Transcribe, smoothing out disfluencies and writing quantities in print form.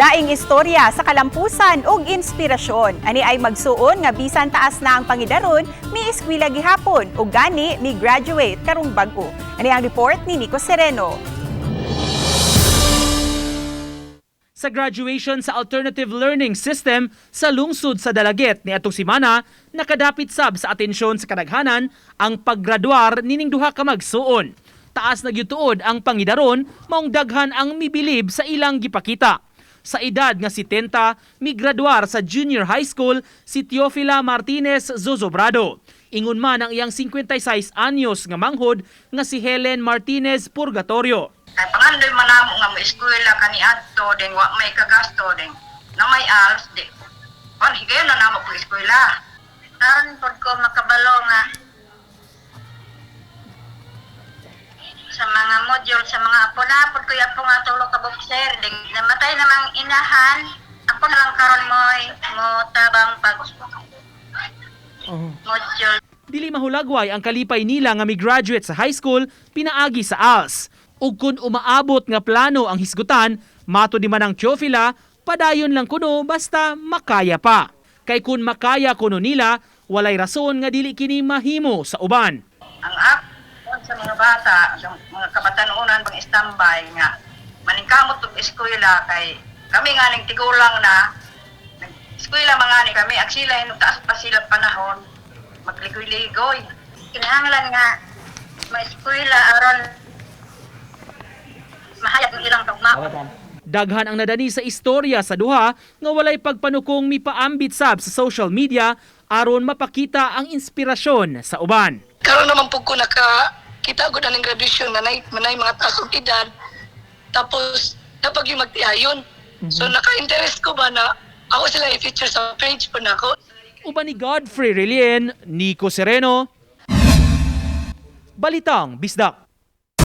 Laing istorya sa kalampusan ug inspirasyon. Ani ay magsuon nga bisan taas na ang pangidaron, mi eskwela gihapon ug gani mi graduate karong bag-o. Ani ang report ni Nico Sereno. Sa graduation sa Alternative Learning System sa lungsod sa Dalaget ni atong semana, nakadapit sab sa atensyon sa kadaghanan ang paggraduar nining duha ka magsuon. Taas na gyutuod ang pangidaron, maong daghan ang mibilib sa ilang gipakita. Sa edad nga 70, migraduar sa junior high school si Teofila Martinez Zozobrado. Ingon man ang iyang 56 anyos nga manghod nga si Helen Martinez Purgatorio. Kay pangandoy man namo nga mo eskwela kani adto ding wa may kagasto ding na may ALS di. Kon higayon na namo po eskwela. Aron pod ko makabalo nga sa mga module sa mga apo na pod ko yapo nga tulo ka boxer ding namatay namang inahan. Ako na lang karon mo tabang pag module. Dili mahulagway ang kalipay nila nga mi-graduate sa high school pinaagi sa ALS. Ug kung umaabot nga plano ang hisgutan, mato di man ang Teofila, padayon lang kuno basta makaya pa. Kay kun makaya kuno nila, walay rason nga dili kini mahimo sa uban. Ang ako sa mga bata, sa mga kabatanunan pang standby nga maningkamot og eskwela kay kami nga ning tigulang na eskwela mga ni kami agsila taas pa sila panahon magligoy-ligoy. Kinahanglan nga ma-eskwela aron mahayag ang ilang tugma. Daghan ang nadani sa istorya sa duha nga walay pagpanukong mipaambit sab sa social media aron mapakita ang inspirasyon sa uban. Karon naman pug ko nakakita gud ang graduation manay mga taas og edad tapos napag yung magtiayon. So naka-interest ko ba na ako sila i-feature sa page po nako. Uban ni Godfrey Relien, Nico Sereno, Balitang Bisdak.